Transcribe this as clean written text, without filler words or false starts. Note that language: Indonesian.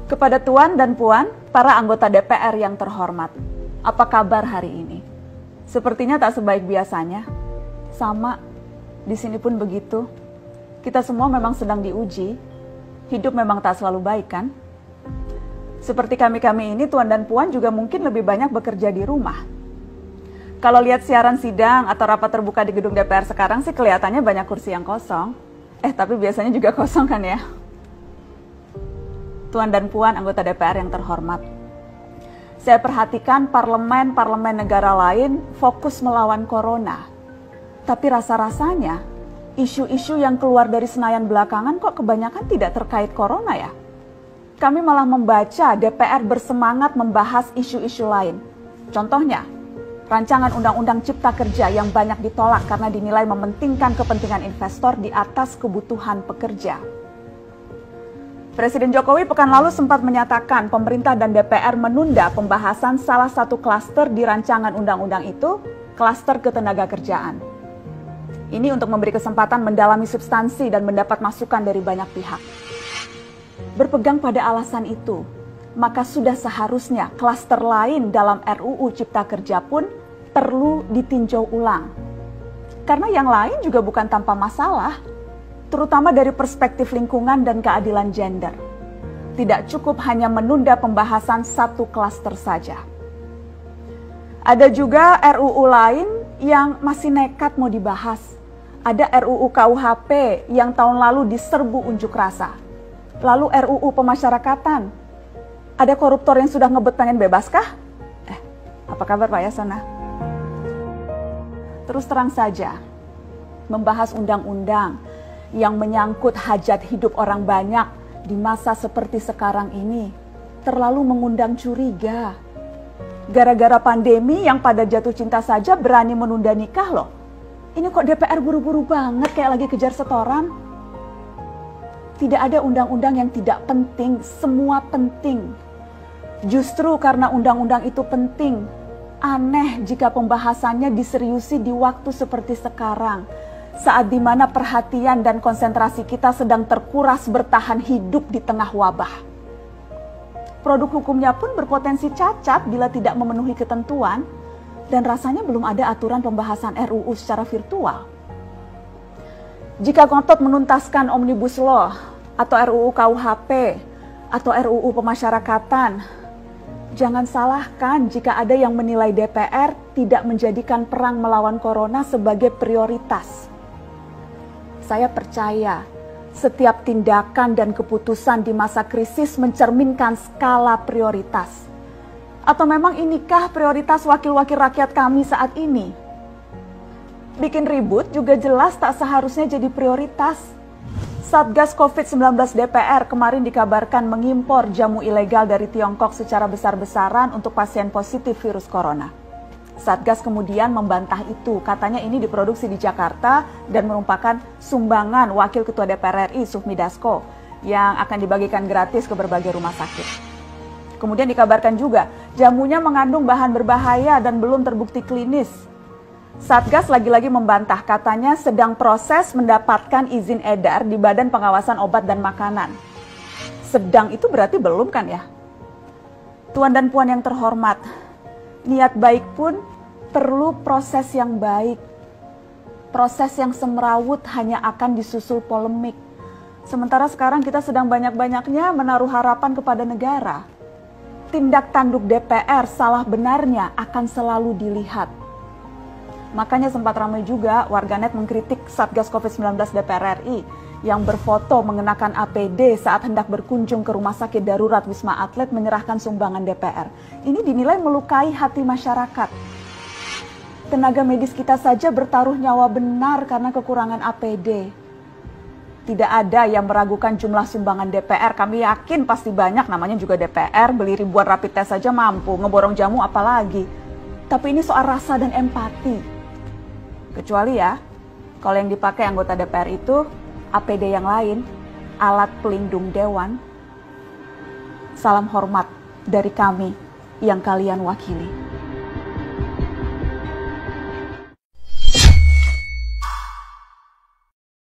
Kepada Tuan dan Puan, para anggota DPR yang terhormat, apa kabar hari ini? Sepertinya tak sebaik biasanya. Sama, di sini pun begitu. Kita semua memang sedang diuji. Hidup memang tak selalu baik, kan? Seperti kami-kami ini, Tuan dan Puan juga mungkin lebih banyak bekerja di rumah. Kalau lihat siaran sidang atau rapat terbuka di gedung DPR sekarang sih kelihatannya banyak kursi yang kosong. Tapi biasanya juga kosong kan ya? Tuan dan Puan anggota DPR yang terhormat, saya perhatikan parlemen-parlemen negara lain fokus melawan corona. Tapi rasa-rasanya isu-isu yang keluar dari Senayan belakangan kok kebanyakan tidak terkait corona ya? Kami malah membaca DPR bersemangat membahas isu-isu lain. Contohnya, rancangan undang-undang cipta kerja yang banyak ditolak karena dinilai mementingkan kepentingan investor di atas kebutuhan pekerja. Presiden Jokowi pekan lalu sempat menyatakan pemerintah dan DPR menunda pembahasan salah satu klaster di rancangan undang-undang itu, klaster ketenagakerjaan. Ini untuk memberi kesempatan mendalami substansi dan mendapat masukan dari banyak pihak. Berpegang pada alasan itu, maka sudah seharusnya klaster lain dalam RUU Cipta Kerja pun perlu ditinjau ulang. Karena yang lain juga bukan tanpa masalah, terutama dari perspektif lingkungan dan keadilan gender. Tidak cukup hanya menunda pembahasan satu klaster saja. Ada juga RUU lain yang masih nekat mau dibahas. Ada RUU KUHP yang tahun lalu diserbu unjuk rasa. Lalu RUU pemasyarakatan. Ada koruptor yang sudah ngebet pengen bebas kah? Apa kabar Pak Yasona? Terus terang saja, membahas undang-undang yang menyangkut hajat hidup orang banyak di masa seperti sekarang ini terlalu mengundang curiga. Gara-gara pandemi yang pada jatuh cinta saja berani menunda nikah loh. Ini kok DPR buru-buru banget kayak lagi kejar setoran? Tidak ada undang-undang yang tidak penting, semua penting. Justru karena undang-undang itu penting, aneh jika pembahasannya diseriusi di waktu seperti sekarang. Saat dimana perhatian dan konsentrasi kita sedang terkuras bertahan hidup di tengah wabah. Produk hukumnya pun berpotensi cacat bila tidak memenuhi ketentuan, dan rasanya belum ada aturan pembahasan RUU secara virtual. Jika ngotot menuntaskan Omnibus Law, atau RUU KUHP, atau RUU pemasyarakatan, jangan salahkan jika ada yang menilai DPR tidak menjadikan perang melawan corona sebagai prioritas. Saya percaya setiap tindakan dan keputusan di masa krisis mencerminkan skala prioritas. Atau memang inikah prioritas wakil-wakil rakyat kami saat ini? Bikin ribut juga jelas tak seharusnya jadi prioritas. Satgas COVID-19 DPR kemarin dikabarkan mengimpor jamu ilegal dari Tiongkok secara besar-besaran untuk pasien positif virus corona. Satgas kemudian membantah itu, katanya ini diproduksi di Jakarta dan merupakan sumbangan Wakil Ketua DPR RI Sufmi Dasko yang akan dibagikan gratis ke berbagai rumah sakit. Kemudian dikabarkan juga jamunya mengandung bahan berbahaya dan belum terbukti klinis. Satgas lagi-lagi membantah, katanya sedang proses mendapatkan izin edar di Badan Pengawasan Obat dan Makanan. Sedang itu berarti belum kan ya? Tuan dan Puan yang terhormat, niat baik pun perlu proses yang baik. Proses yang semrawut hanya akan disusul polemik. Sementara sekarang kita sedang banyak-banyaknya menaruh harapan kepada negara. Tindak tanduk DPR salah benarnya akan selalu dilihat. Makanya sempat ramai juga warganet mengkritik Satgas COVID-19 DPR RI yang berfoto mengenakan APD saat hendak berkunjung ke rumah sakit darurat Wisma Atlet menyerahkan sumbangan DPR. Ini dinilai melukai hati masyarakat. Tenaga medis kita saja bertaruh nyawa benar karena kekurangan APD. Tidak ada yang meragukan jumlah sumbangan DPR. Kami yakin pasti banyak, namanya juga DPR, beli ribuan rapid test saja mampu, ngeborong jamu apalagi. Tapi ini soal rasa dan empati. Kecuali ya, kalau yang dipakai anggota DPR itu APD yang lain, alat pelindung dewan. Salam hormat dari kami yang kalian wakili.